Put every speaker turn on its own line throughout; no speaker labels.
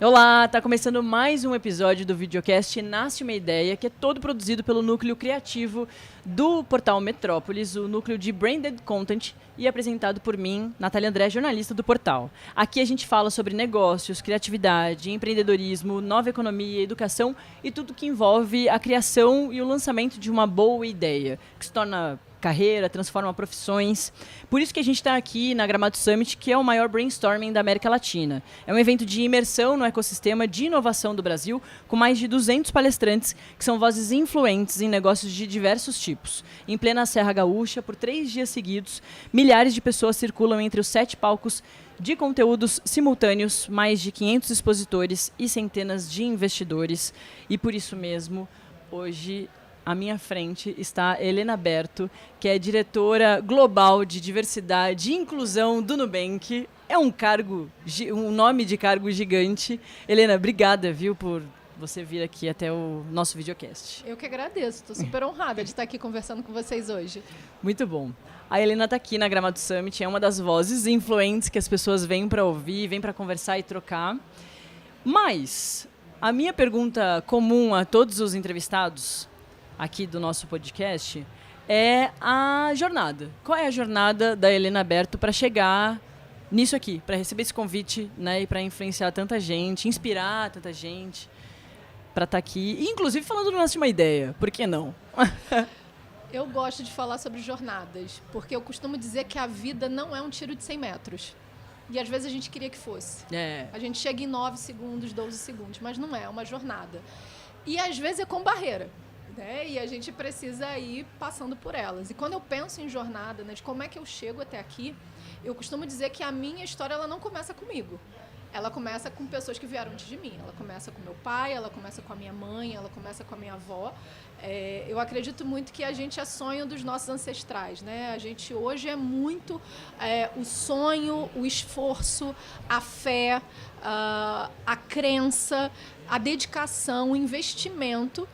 Olá, tá começando mais um episódio do videocast Nasce uma Ideia, que é todo produzido pelo núcleo criativo do portal Metrópolis, o núcleo de Branded Content, e apresentado por mim, Natália André, jornalista do portal. Aqui a gente fala sobre negócios, criatividade, empreendedorismo, nova economia, educação e tudo que envolve a criação e o lançamento de uma boa ideia, que se torna carreira, transforma profissões. Por isso que a gente está aqui na Gramado Summit, que é o maior brainstorming da América Latina. É um evento de imersão no ecossistema de inovação do Brasil, com mais de 200 palestrantes, que são vozes influentes em negócios de diversos tipos. Em plena Serra Gaúcha, por 3 dias seguidos, milhares de pessoas circulam entre os 7 palcos de conteúdos simultâneos, mais de 500 expositores e centenas de investidores. E por isso mesmo, hoje, à minha frente está Helena Berto, que é diretora global de diversidade e inclusão do Nubank. É um nome de cargo gigante. Helena, obrigada, viu, por você vir aqui até o nosso videocast.
Eu que agradeço, estou super honrada de estar aqui conversando com vocês hoje.
Muito bom. A Helena está aqui na Gramado Summit, é uma das vozes influentes que as pessoas vêm para ouvir, vêm para conversar e trocar. Mas a minha pergunta comum a todos os entrevistados aqui do nosso podcast é a jornada. Qual é a jornada da Helena Berto para chegar nisso aqui, para receber esse convite, né, e para influenciar tanta gente, inspirar tanta gente para estar aqui, e inclusive falando do Nasce uma Ideia, por que não?
Eu gosto de falar sobre jornadas, porque eu costumo dizer que a vida não é um tiro de 100 metros. E às vezes a gente queria que fosse. A gente chega em 9 segundos, 12 segundos, mas não é uma jornada. E às vezes é com barreira. Né? E a gente precisa ir passando por elas. E quando eu penso em jornada, né, de como é que eu chego até aqui, eu costumo dizer que a minha história ela não começa comigo. Ela começa com pessoas que vieram antes de mim. Ela começa com meu pai, ela começa com a minha mãe, ela começa com a minha avó. Eu acredito muito que a gente é sonho dos nossos ancestrais. Né? A gente hoje é muito o sonho, o esforço, a fé, a crença, a dedicação, o investimento,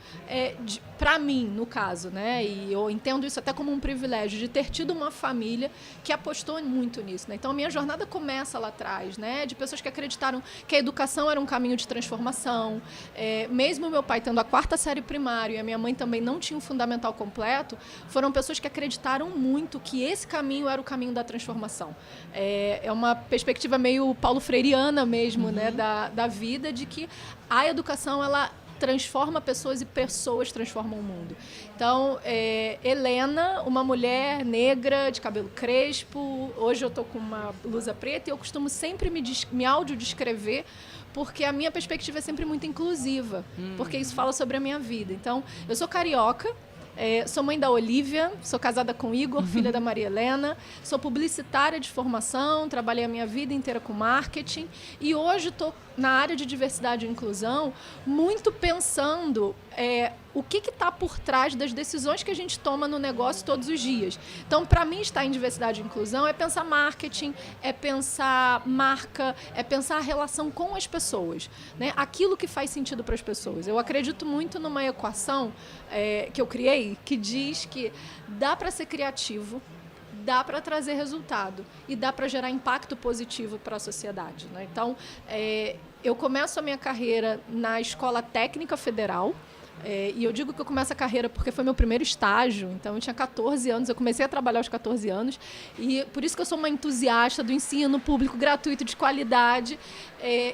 para mim, no caso, né? E eu entendo isso até como um privilégio de ter tido uma família que apostou muito nisso. Né? Então, a minha jornada começa lá atrás, né? De pessoas que acreditaram que a educação era um caminho de transformação. Mesmo meu pai tendo a 4ª série primária e a minha mãe também não tinha um fundamental completo, foram pessoas que acreditaram muito que esse caminho era o caminho da transformação. É uma perspectiva meio paulo freireana mesmo, né? Da vida, de que a educação, ela transforma pessoas e pessoas transformam o mundo. Então, Helena, uma mulher negra, de cabelo crespo, hoje eu estou com uma blusa preta e eu costumo sempre me audiodescrever porque a minha perspectiva é sempre muito inclusiva, porque isso fala sobre a minha vida. Então, eu sou carioca, sou mãe da Olivia, sou casada com Igor, filha da Maria Helena, sou publicitária de formação, trabalhei a minha vida inteira com marketing e hoje estou na área de diversidade e inclusão muito pensando o que está por trás das decisões que a gente toma no negócio todos os dias. Então, para mim, estar em diversidade e inclusão é pensar marketing, é pensar marca, é pensar a relação com as pessoas, né? Aquilo que faz sentido para as pessoas. Eu acredito muito numa equação que eu criei, que diz que dá para ser criativo, dá para trazer resultado e dá para gerar impacto positivo para a sociedade. Né? Então, eu começo a minha carreira na Escola Técnica Federal, e eu digo que eu começo a carreira porque foi meu primeiro estágio, então eu tinha 14 anos, eu comecei a trabalhar aos 14 anos, e por isso que eu sou uma entusiasta do ensino público gratuito de qualidade,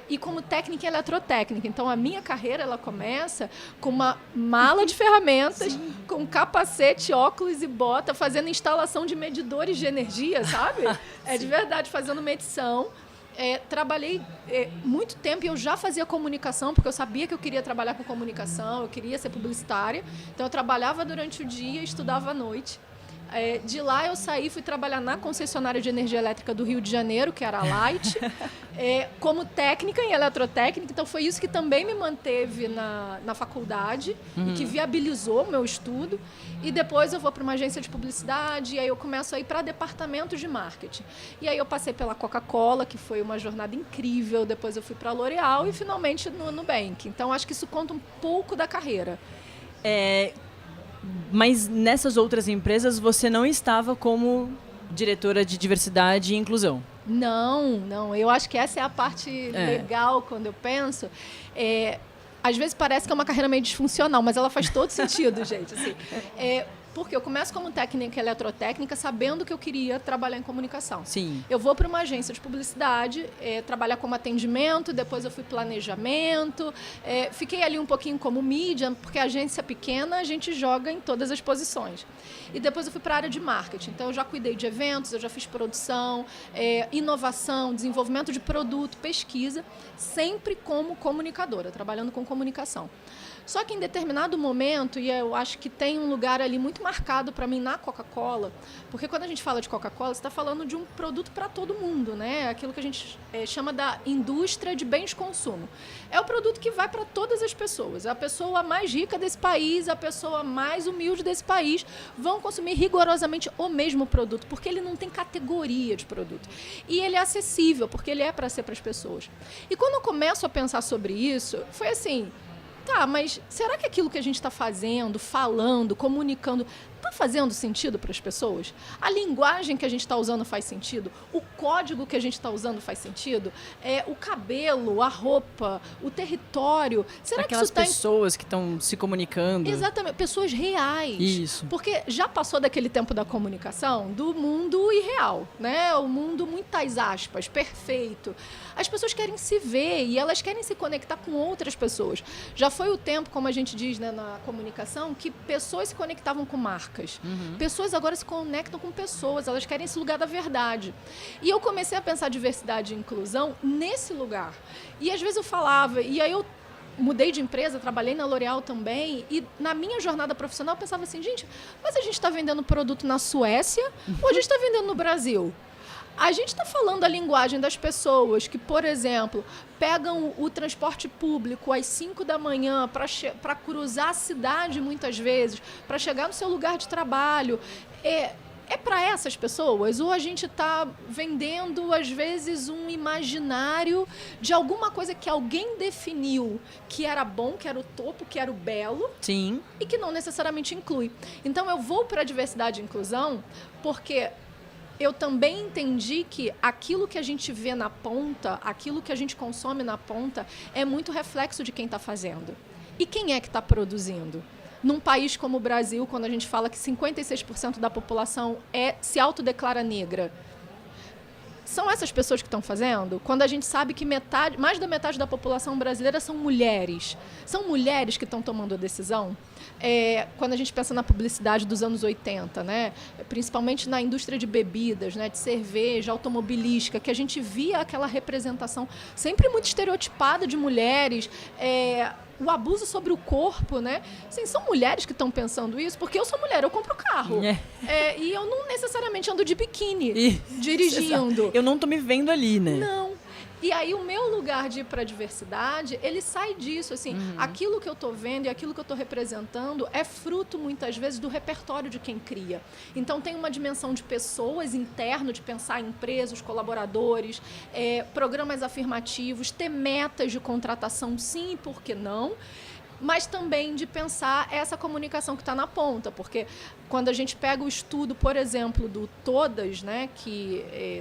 e como técnica e eletrotécnica. Então a minha carreira ela começa com uma mala de ferramentas, com capacete, óculos e bota, fazendo instalação de medidores de energia, sabe? De verdade, fazendo medição. Trabalhei muito tempo e eu já fazia comunicação, porque eu sabia que eu queria trabalhar com comunicação, eu queria ser publicitária. Então, eu trabalhava durante o dia e estudava à noite. De lá, eu saí e fui trabalhar na concessionária de energia elétrica do Rio de Janeiro, que era a Light, como técnica em eletrotécnica. Então, foi isso que também me manteve na faculdade e que viabilizou o meu estudo. E depois eu vou para uma agência de publicidade e aí eu começo a ir para departamento de marketing. E aí eu passei pela Coca-Cola, que foi uma jornada incrível. Depois eu fui para a L'Oréal e finalmente no Nubank. Então, acho que isso conta um pouco da carreira.
Mas nessas outras empresas você não estava como diretora de diversidade e inclusão.
Não. Eu acho que essa é a parte legal quando eu penso. Às vezes parece que é uma carreira meio disfuncional, mas ela faz todo sentido, gente. Assim, porque eu começo como técnica eletrotécnica sabendo que eu queria trabalhar em comunicação.
Sim.
Eu vou para uma agência de publicidade, trabalhar como atendimento, depois eu fui planejamento, fiquei ali um pouquinho como mídia, porque a agência pequena a gente joga em todas as posições. E depois eu fui para a área de marketing. Então eu já cuidei de eventos, eu já fiz produção, inovação, desenvolvimento de produto, pesquisa, sempre como comunicadora, trabalhando com comunicação. Só que em determinado momento, e eu acho que tem um lugar ali muito marcado para mim na Coca-Cola, porque quando a gente fala de Coca-Cola, você está falando de um produto para todo mundo, né? Aquilo que a gente chama da indústria de bens de consumo. É o produto que vai para todas as pessoas. A pessoa mais rica desse país, a pessoa mais humilde desse país vão consumir rigorosamente o mesmo produto, porque ele não tem categoria de produto. E ele é acessível, porque ele é para ser para as pessoas. E quando eu começo a pensar sobre isso, foi assim... Tá, mas será que aquilo que a gente está fazendo, falando, comunicando, está fazendo sentido para as pessoas? A linguagem que a gente está usando faz sentido? O código que a gente está usando faz sentido? O cabelo, a roupa, o território. Será
aquelas
que isso
pessoas que estão se comunicando?
Exatamente, pessoas reais.
Isso.
Porque já passou daquele tempo da comunicação do mundo irreal, né? O mundo, muitas aspas, perfeito. As pessoas querem se ver e elas querem se conectar com outras pessoas. Já foi o tempo, como a gente diz, né, na comunicação, que pessoas se conectavam com marcas. Uhum. Pessoas agora se conectam com pessoas, elas querem esse lugar da verdade. E eu comecei a pensar diversidade e inclusão nesse lugar. E às vezes eu falava, e aí eu mudei de empresa, trabalhei na L'Oréal também, e na minha jornada profissional eu pensava assim, gente, mas a gente está vendendo produto na Suécia ou a gente está vendendo no Brasil? A gente está falando a linguagem das pessoas que, por exemplo, pegam o transporte público às 5 da manhã para cruzar a cidade muitas vezes, para chegar no seu lugar de trabalho. É para essas pessoas? Ou a gente está vendendo, às vezes, um imaginário de alguma coisa que alguém definiu que era bom, que era o topo, que era o belo.
Sim.
E que não necessariamente inclui. Então, eu vou para a diversidade e inclusão porque... eu também entendi que aquilo que a gente vê na ponta, aquilo que a gente consome na ponta, é muito reflexo de quem está fazendo. E quem é que está produzindo? Num país como o Brasil, quando a gente fala que 56% da população se autodeclara negra, são essas pessoas que estão fazendo? Quando a gente sabe que mais da metade da população brasileira são mulheres. São mulheres que estão tomando a decisão? Quando a gente pensa na publicidade dos anos 80, né? Principalmente na indústria de bebidas, né? De cerveja, automobilística, que a gente via aquela representação sempre muito estereotipada de mulheres, o abuso sobre o corpo, né? Assim, são mulheres que estão pensando isso, porque eu sou mulher, eu compro carro. E eu não necessariamente ando de biquíni dirigindo.
Eu não estou me vendo ali, né?
Não. E aí o meu lugar de ir para a diversidade, ele sai disso, assim, aquilo que eu estou vendo e aquilo que eu estou representando é fruto, muitas vezes, do repertório de quem cria. Então tem uma dimensão de pessoas interno, de pensar em empresas, colaboradores, programas afirmativos, ter metas de contratação, sim, por que não? Mas também de pensar essa comunicação que está na ponta, porque quando a gente pega o estudo, por exemplo, do Todas, né,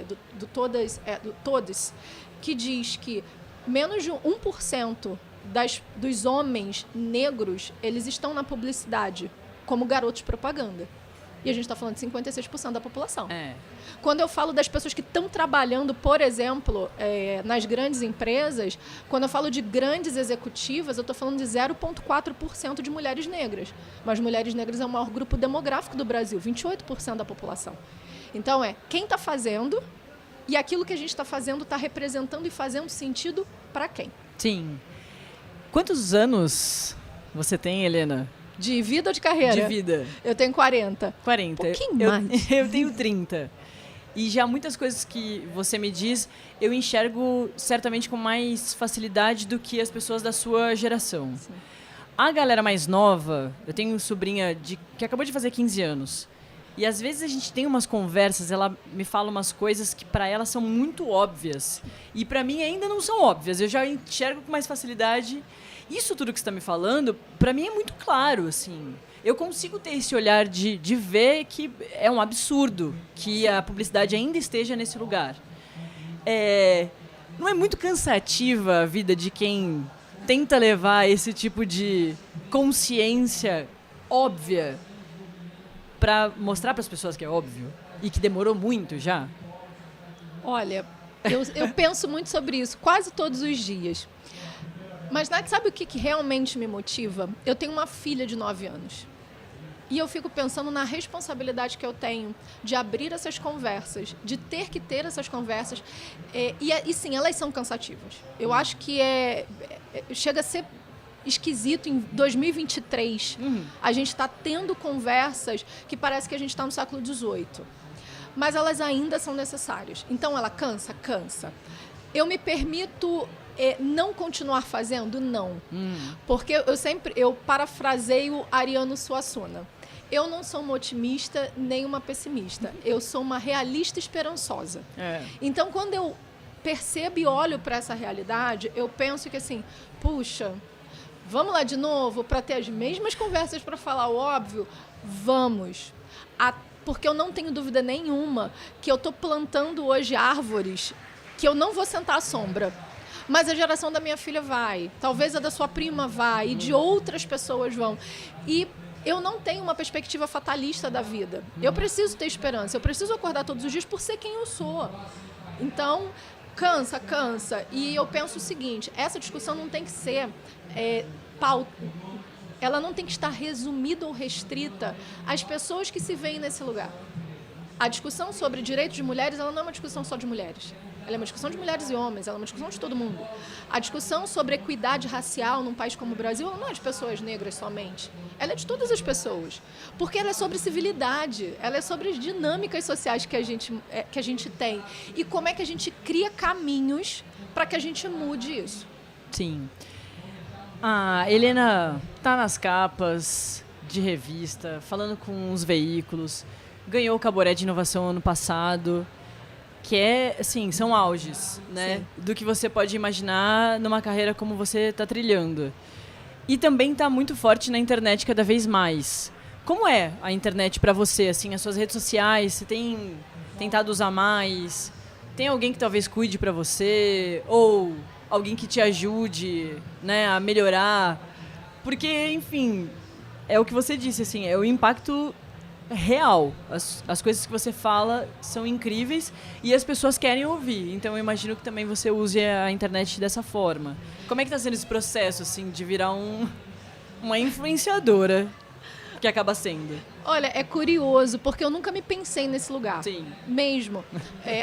do Todes, que diz que menos de 1% dos homens negros, eles estão na publicidade como garotos de propaganda. E a gente está falando de 56% da população. Quando eu falo das pessoas que estão trabalhando, por exemplo, nas grandes empresas, quando eu falo de grandes executivas, eu estou falando de 0,4% de mulheres negras. Mas mulheres negras é o maior grupo demográfico do Brasil, 28% da população. Então, quem está fazendo e aquilo que a gente está fazendo está representando e fazendo sentido para quem?
Sim. Quantos anos você tem, Helena?
De vida ou de carreira?
De vida.
Eu tenho 40.
40.
Um pouquinho mais.
Eu tenho 30. E já muitas coisas que você me diz, eu enxergo certamente com mais facilidade do que as pessoas da sua geração. Sim. A galera mais nova, eu tenho sobrinha que acabou de fazer 15 anos. E às vezes a gente tem umas conversas, ela me fala umas coisas que para ela são muito óbvias. E para mim ainda não são óbvias. Eu já enxergo com mais facilidade. Isso tudo que você está me falando, para mim é muito claro, assim. eu consigo ter esse olhar de ver que é um absurdo que a publicidade ainda esteja nesse lugar. Não é muito cansativa a vida de quem tenta levar esse tipo de consciência óbvia para mostrar para as pessoas que é óbvio e que demorou muito já?
Olha, eu penso muito sobre isso quase todos os dias. Mas, Nath, sabe o que realmente me motiva? Eu tenho uma filha de 9 anos. E eu fico pensando na responsabilidade que eu tenho de abrir essas conversas, de ter que ter essas conversas. E sim, elas são cansativas. Eu acho que chega a ser esquisito em 2023. A gente está tendo conversas que parece que a gente está no século XVIII. Mas elas ainda são necessárias. Então, ela cansa? Cansa. Eu me permito não continuar fazendo? Não. Porque eu parafraseio Ariano Suassuna. Eu não sou uma otimista nem uma pessimista. Eu sou uma realista esperançosa. Então, quando eu percebo e olho para essa realidade, eu penso que assim, puxa, vamos lá de novo para ter as mesmas conversas para falar o óbvio? Vamos. Porque eu não tenho dúvida nenhuma que eu estou plantando hoje árvores que eu não vou sentar à sombra. Mas a geração da minha filha vai. Talvez a da sua prima vai. E de outras pessoas vão. E eu não tenho uma perspectiva fatalista da vida. Eu preciso ter esperança. Eu preciso acordar todos os dias por ser quem eu sou. Então, cansa. E eu penso o seguinte, essa discussão não tem que ser ela não tem que estar resumida ou restrita às pessoas que se veem nesse lugar. A discussão sobre direitos de mulheres, ela não é uma discussão só de mulheres. Ela é uma discussão de mulheres e homens, ela é uma discussão de todo mundo. A discussão sobre equidade racial num país como o Brasil, ela não é de pessoas negras somente. Ela é de todas as pessoas. Porque ela é sobre civilidade, ela é sobre as dinâmicas sociais que a gente tem. E como é que a gente cria caminhos para que a gente mude isso.
Sim. A Helena tá nas capas de revista, falando com os veículos, ganhou o Caboré de Inovação ano passado, que assim, são auges, né? Sim. Do que você pode imaginar numa carreira como você está trilhando. E também está muito forte na internet cada vez mais. Como é a internet para você, assim, as suas redes sociais? Você tem tentado usar mais? Tem alguém que talvez cuide para você? Ou alguém que te ajude, né, a melhorar? Porque, enfim, é o que você disse, assim, é o impacto real. As coisas que você fala são incríveis e as pessoas querem ouvir. Então eu imagino que também você use a internet dessa forma. Como é que está sendo esse processo, assim, de virar uma influenciadora que acaba sendo?
Olha, é curioso, porque eu nunca me pensei nesse lugar.
Sim.
Mesmo.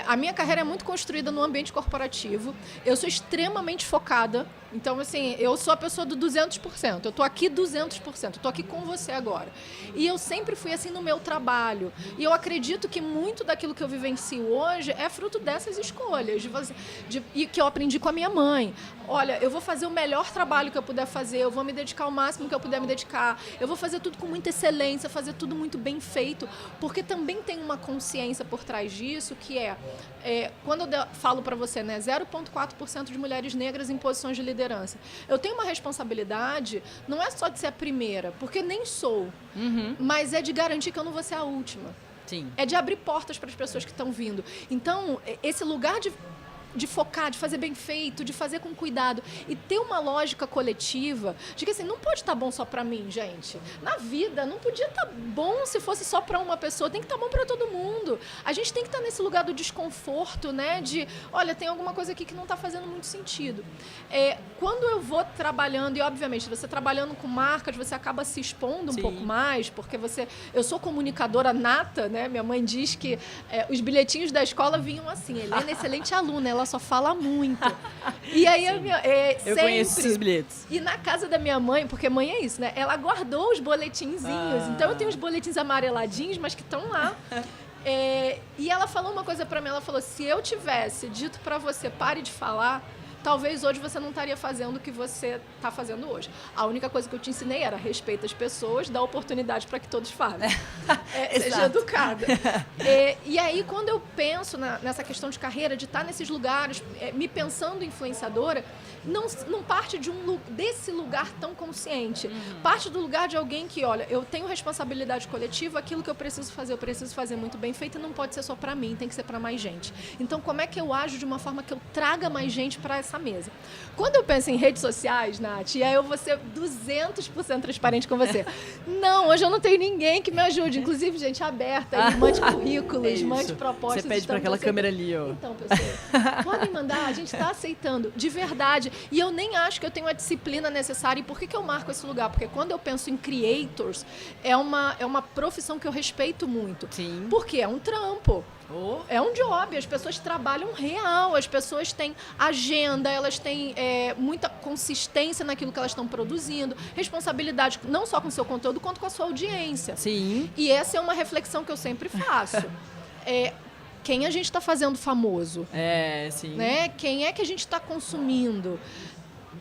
A minha carreira é muito construída no ambiente corporativo. Eu sou extremamente focada. Então, assim, eu sou a pessoa do 200%. Eu tô aqui 200%. Eu tô aqui com você agora. E eu sempre fui assim no meu trabalho. E eu acredito que muito daquilo que eu vivencio hoje é fruto dessas escolhas. E que eu aprendi com a minha mãe. Olha, eu vou fazer o melhor trabalho que eu puder fazer. Eu vou me dedicar ao máximo que eu puder me dedicar. Eu vou fazer tudo com muita excelência, fazer tudo muito bem feito, porque também tem uma consciência por trás disso, que quando eu falo para você, né, 0,4% de mulheres negras em posições de liderança. Eu tenho uma responsabilidade, não é só de ser a primeira, porque nem sou, mas é de garantir que eu não vou ser a última.
Sim.
É de abrir portas para as pessoas que estão vindo. Então, esse lugar de focar, de fazer bem feito, de fazer com cuidado e ter uma lógica coletiva de que assim, não pode estar bom só para mim, gente. Na vida, não podia estar bom se fosse só para uma pessoa, tem que estar bom para todo mundo. A gente tem que estar nesse lugar do desconforto, né? De, olha, tem alguma coisa aqui que não está fazendo muito sentido. Quando eu vou trabalhando, e obviamente você trabalhando com marcas, você acaba se expondo um pouco mais, porque eu sou comunicadora nata, né? Minha mãe diz que os bilhetinhos da escola vinham assim, Helena é excelente aluna, ela só fala muito. E aí
eu conheço esses bilhetes.
E na casa da minha mãe, porque mãe é isso, né? Ela guardou os boletinzinhos. Então eu tenho os boletins amareladinhos, mas que estão lá. E ela falou uma coisa pra mim, ela falou, se eu tivesse dito pra você, pare de falar, talvez hoje você não estaria fazendo o que você está fazendo hoje. A única coisa que eu te ensinei era respeita as pessoas, dá oportunidade para que todos falem. Seja educada. E aí, quando eu penso nessa questão de carreira, de estar nesses lugares, me pensando influenciadora, não parte desse lugar tão consciente. Parte do lugar de alguém que, olha, eu tenho responsabilidade coletiva, aquilo que eu preciso fazer muito bem feito e não pode ser só para mim, tem que ser para mais gente. Então, como é que eu ajo de uma forma que eu traga mais gente para essa mesa? Quando eu penso em redes sociais, Nath, e aí eu vou ser 200% transparente com você. Não, hoje eu não tenho ninguém que me ajude. Inclusive, gente aberta, aí, mande currículos, mande propostas.
Você pede para aquela câmera ali, ó.
Então, pessoal, podem mandar, a gente está aceitando, de verdade. E eu nem acho que eu tenho a disciplina necessária. E por que eu marco esse lugar? Porque quando eu penso em creators, é uma profissão que eu respeito muito.
Sim.
Porque é um trampo. É um job, as pessoas trabalham real, as pessoas têm agenda, elas têm muita consistência naquilo que elas estão produzindo, responsabilidade não só com o seu conteúdo, quanto com a sua audiência.
Sim.
E essa é uma reflexão que eu sempre faço. Quem a gente está fazendo famoso?
Sim.
Né? Quem é que a gente está consumindo?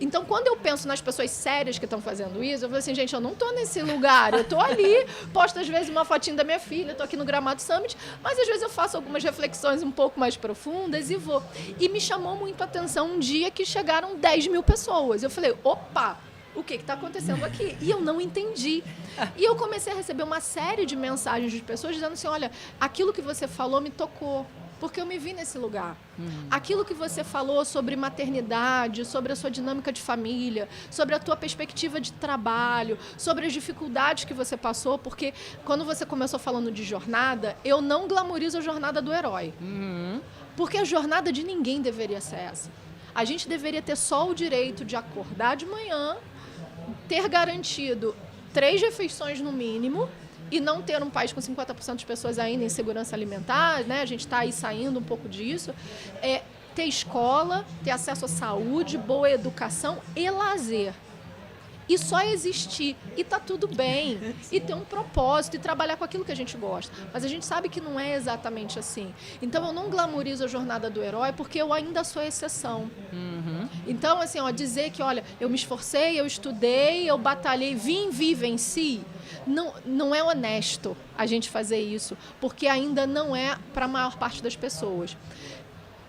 Então, quando eu penso nas pessoas sérias que estão fazendo isso, eu falo assim, gente, eu não estou nesse lugar, eu estou ali, posto às vezes uma fotinha da minha filha, estou aqui no Gramado Summit, mas às vezes eu faço algumas reflexões um pouco mais profundas e vou. E me chamou muito a atenção um dia que chegaram 10 mil pessoas. Eu falei, opa, o que está acontecendo aqui? E eu não entendi. E eu comecei a receber uma série de mensagens de pessoas dizendo assim, olha, aquilo que você falou me tocou. Porque eu me vi nesse lugar. Aquilo que você falou sobre maternidade, sobre a sua dinâmica de família, sobre a tua perspectiva de trabalho, sobre as dificuldades que você passou, porque quando você começou falando de jornada, eu não glamorizo a jornada do herói. Porque a jornada de ninguém deveria ser essa. A gente deveria ter só o direito de acordar de manhã, ter garantido 3 refeições no mínimo, e não ter um país com 50% de pessoas ainda em segurança alimentar, né? A gente está aí saindo um pouco disso. Ter escola, ter acesso à saúde, boa educação e lazer. E só existir. E tá tudo bem. E ter um propósito e trabalhar com aquilo que a gente gosta. Mas a gente sabe que não é exatamente assim. Então, eu não glamorizo a jornada do herói porque eu ainda sou exceção. Então, assim, dizer que, olha, eu me esforcei, eu estudei, eu batalhei, venci. Não é honesto a gente fazer isso, porque ainda não é para a maior parte das pessoas.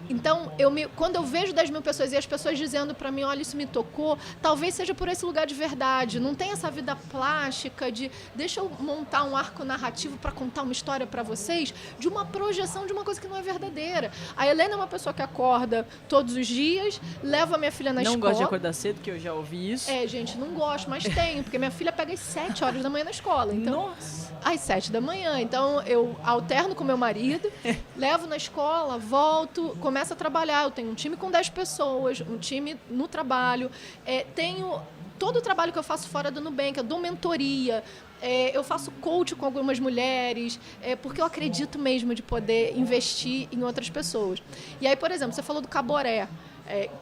Então, quando eu vejo 10 mil pessoas e as pessoas dizendo para mim, olha, isso me tocou, talvez seja por esse lugar de verdade. Não tem essa vida plástica de deixa eu montar um arco narrativo para contar uma história para vocês de uma projeção de uma coisa que não é verdadeira. A Helena é uma pessoa que acorda todos os dias, leva minha filha na escola.
Não gosto de acordar cedo, que eu já ouvi isso.
Gente, não gosto, mas tenho, porque minha filha pega às 7 horas da manhã na escola. Então,
nossa!
Às 7 da manhã. Então, eu alterno com meu marido, levo na escola, volto, começo a trabalhar. Eu tenho um time com 10 pessoas, um time no trabalho. Tenho todo o trabalho que eu faço fora do Nubank, eu dou mentoria, eu faço coach com algumas mulheres, porque eu acredito mesmo de poder investir em outras pessoas. E aí, por exemplo, você falou do Caboré.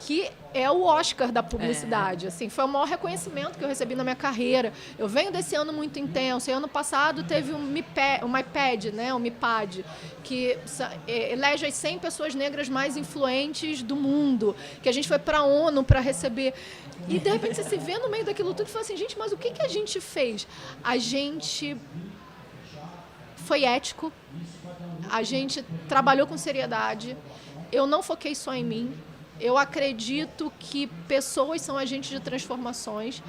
Que é o Oscar da publicidade. Assim, foi o maior reconhecimento que eu recebi na minha carreira. Eu venho desse ano muito intenso. E ano passado teve o MIPAD, né, o MIPAD, que elege as 100 pessoas negras mais influentes do mundo, que a gente foi para a ONU para receber. E, de repente, você se vê no meio daquilo tudo e fala assim, gente, mas o que a gente fez? A gente foi ético, a gente trabalhou com seriedade, eu não foquei só em mim. Eu acredito que pessoas são agentes de transformações.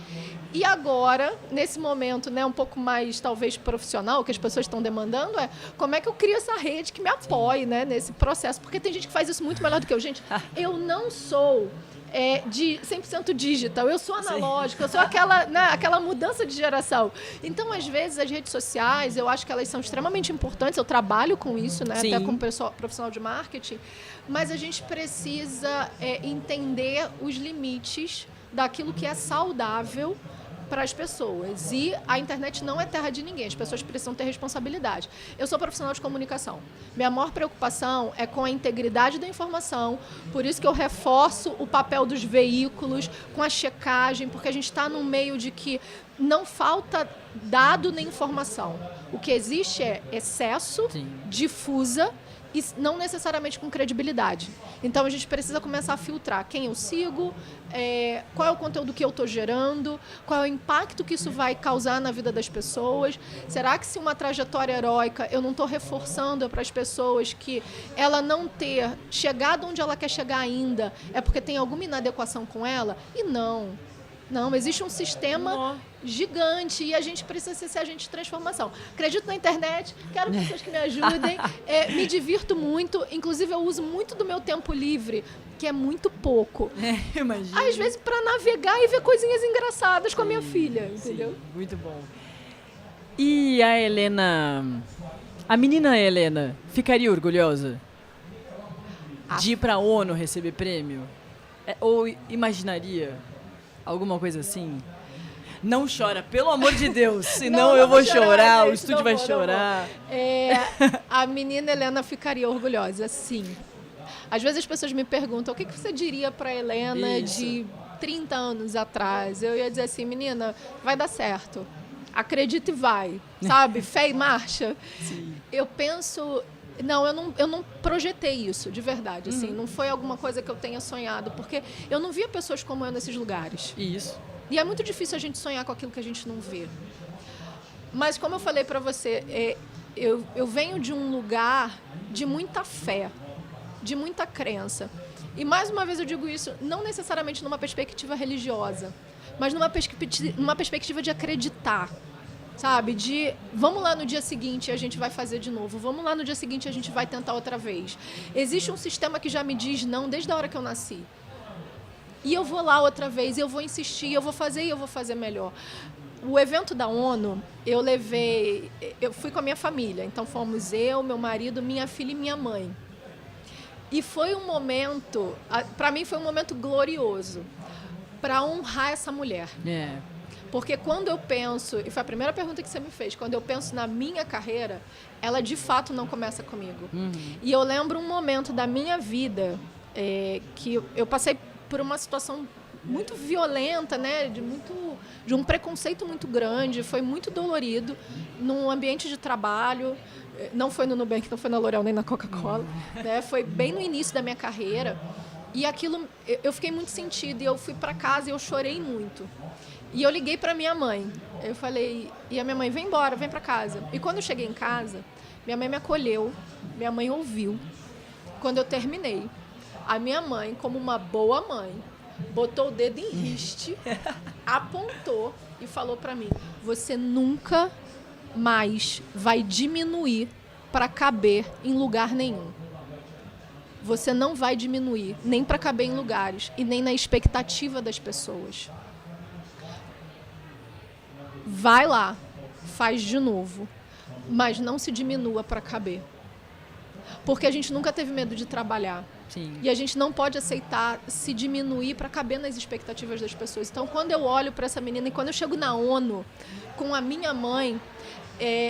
E agora, nesse momento, né, um pouco mais, talvez, profissional, que as pessoas estão demandando, como é que eu crio essa rede que me apoie, né, nesse processo? Porque tem gente que faz isso muito melhor do que eu. Gente, eu não sou de 100% digital, eu sou analógica, eu sou aquela mudança de geração. Então, às vezes, as redes sociais, eu acho que elas são extremamente importantes, eu trabalho com isso, né, até como profissional de marketing, mas a gente precisa entender os limites daquilo que é saudável para as pessoas. E a internet não é terra de ninguém, as pessoas precisam ter responsabilidade. Eu sou profissional de comunicação. Minha maior preocupação é com a integridade da informação, por isso que eu reforço o papel dos veículos, com a checagem, porque a gente está num meio de que não falta dado nem informação. O que existe é excesso, difusa, e não necessariamente com credibilidade. Então, a gente precisa começar a filtrar quem eu sigo, qual é o conteúdo que eu estou gerando, qual é o impacto que isso vai causar na vida das pessoas. Será que se uma trajetória heróica eu não estou reforçando para as pessoas que ela não ter chegado onde ela quer chegar ainda é porque tem alguma inadequação com ela? E não. Não, existe um sistema gigante e a gente precisa ser agente de transformação. Acredito na internet, quero pessoas que me ajudem, me divirto muito, inclusive eu uso muito do meu tempo livre, que é muito pouco.
Imagina.
Às vezes para navegar e ver coisinhas engraçadas com a minha filha, entendeu?
Sim, muito bom. E a Helena, a menina Helena, ficaria orgulhosa de ir para a ONU receber prêmio? Ou imaginaria alguma coisa assim? Não chora, pelo amor de Deus, senão eu vou chorar, gente, o estúdio vai chorar.
A menina Helena ficaria orgulhosa, sim. Às vezes as pessoas me perguntam, o que você diria para a Helena de 30 anos atrás? Eu ia dizer assim, menina, vai dar certo. Acredita e vai, sabe? Fé e marcha.
Sim.
Eu penso... Não, eu não projetei isso, de verdade. Assim, não foi alguma coisa que eu tenha sonhado, porque eu não via pessoas como eu nesses lugares.
Isso.
E é muito difícil a gente sonhar com aquilo que a gente não vê. Mas, como eu falei para você, eu venho de um lugar de muita fé, de muita crença. E, mais uma vez, eu digo isso não necessariamente numa perspectiva religiosa, mas numa perspectiva de acreditar. Sabe, vamos lá no dia seguinte e a gente vai fazer de novo. Vamos lá no dia seguinte e a gente vai tentar outra vez. Existe um sistema que já me diz não desde a hora que eu nasci. E eu vou lá outra vez, eu vou insistir, eu vou fazer e eu vou fazer melhor. O evento da ONU, eu fui com a minha família. Então fomos eu, meu marido, minha filha e minha mãe. E foi um momento, para mim foi um momento glorioso, para honrar essa mulher. Porque quando eu penso, e foi a primeira pergunta que você me fez, quando eu penso na minha carreira, ela de fato não começa comigo. E eu lembro um momento da minha vida que eu passei por uma situação muito violenta, né? De um preconceito muito grande, foi muito dolorido, num ambiente de trabalho, não foi no Nubank, não foi na L'Oréal nem na Coca-Cola, né? Foi bem no início da minha carreira. E aquilo, eu fiquei muito sentida, e eu fui para casa e eu chorei muito. E eu liguei para minha mãe. Eu falei, e a minha mãe, vem embora, vem para casa. E quando eu cheguei em casa, minha mãe me acolheu, minha mãe ouviu. Quando eu terminei, a minha mãe, como uma boa mãe, botou o dedo em riste, apontou e falou para mim, você nunca mais vai diminuir para caber em lugar nenhum. Você não vai diminuir nem para caber em lugares e nem na expectativa das pessoas. Vai lá, faz de novo, mas não se diminua para caber. Porque a gente nunca teve medo de trabalhar.
Sim.
E a gente não pode aceitar se diminuir para caber nas expectativas das pessoas. Então, quando eu olho para essa menina e quando eu chego na ONU com a minha mãe,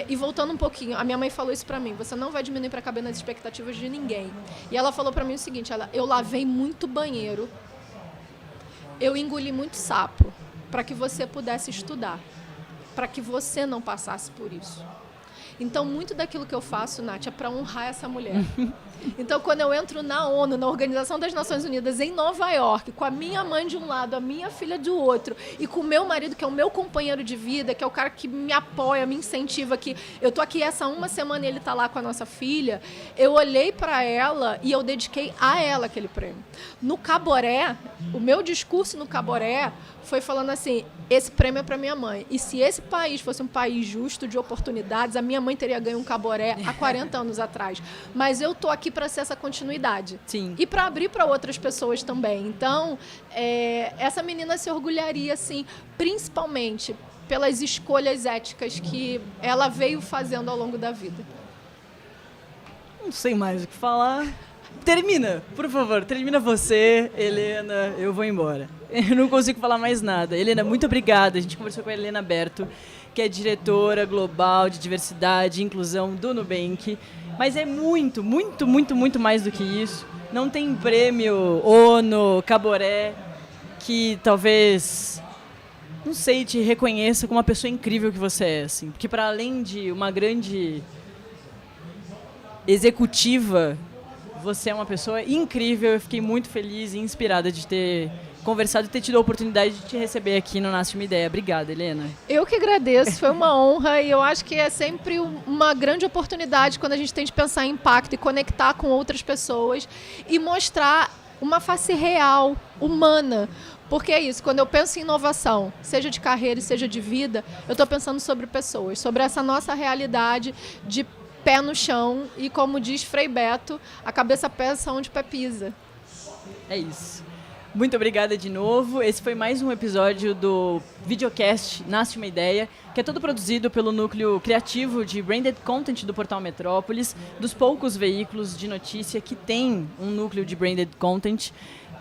e voltando um pouquinho, a minha mãe falou isso para mim, você não vai diminuir para caber nas expectativas de ninguém. E ela falou para mim o seguinte, eu lavei muito banheiro, eu engoli muito sapo para que você pudesse estudar, para que você não passasse por isso. Então, muito daquilo que eu faço, Nath, é para honrar essa mulher. Então, quando eu entro na ONU, na Organização das Nações Unidas, em Nova York, com a minha mãe de um lado, a minha filha do outro, e com o meu marido, que é o meu companheiro de vida, que é o cara que me apoia, me incentiva, que eu tô aqui essa uma semana e ele tá lá com a nossa filha, eu olhei para ela e eu dediquei a ela aquele prêmio. No Caboré, o meu discurso no Caboré foi falando assim, esse prêmio é para minha mãe. E se esse país fosse um país justo de oportunidades, a minha mãe teria ganho um Caboré há 40 anos atrás. Mas eu tô aqui para ser essa continuidade.
Sim.
E para abrir para outras pessoas também. Então, essa menina se orgulharia, assim, principalmente pelas escolhas éticas que ela veio fazendo ao longo da vida.
Não sei mais o que falar. Termina, por favor. Termina você, Helena. Eu vou embora. Eu não consigo falar mais nada. Helena, muito obrigada. A gente conversou com a Helena Berto, que é diretora global de diversidade e inclusão do Nubank. Mas é muito, muito, muito, muito mais do que isso. Não tem prêmio ONU, Caboré, que talvez, não sei, te reconheça como uma pessoa incrível que você é, assim. Porque para além de uma grande executiva, você é uma pessoa incrível. Eu fiquei muito feliz e inspirada de ter conversado e ter tido a oportunidade de te receber aqui no Nasce Uma Ideia. Obrigada, Helena.
Eu que agradeço, foi uma honra e eu acho que é sempre uma grande oportunidade quando a gente tem de pensar em impacto e conectar com outras pessoas e mostrar uma face real, humana. Porque é isso, quando eu penso em inovação, seja de carreira e seja de vida, eu estou pensando sobre pessoas, sobre essa nossa realidade de pé no chão e, como diz Frei Beto, a cabeça pensa onde o pé pisa.
É isso. Muito obrigada de novo. Esse foi mais um episódio do videocast Nasce Uma Ideia, que é todo produzido pelo núcleo criativo de Branded Content do Portal Metrópolis, dos poucos veículos de notícia que tem um núcleo de Branded Content.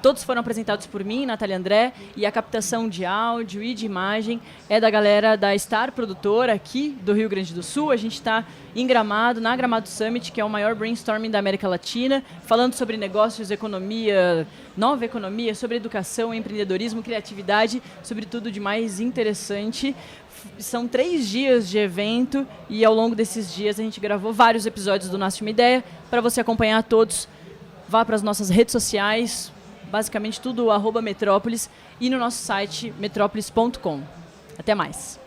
Todos foram apresentados por mim, Natália André, e a captação de áudio e de imagem é da galera da Star Produtora, aqui do Rio Grande do Sul. A gente está em Gramado, na Gramado Summit, que é o maior brainstorming da América Latina, falando sobre negócios, economia, nova economia, sobre educação, empreendedorismo, criatividade, sobre tudo de mais interessante. São 3 dias de evento e ao longo desses dias a gente gravou vários episódios do Nasce Uma Ideia. Para você acompanhar todos, vá para as nossas redes sociais, basicamente tudo @metrópolis, e no nosso site metrópolis.com. Até mais.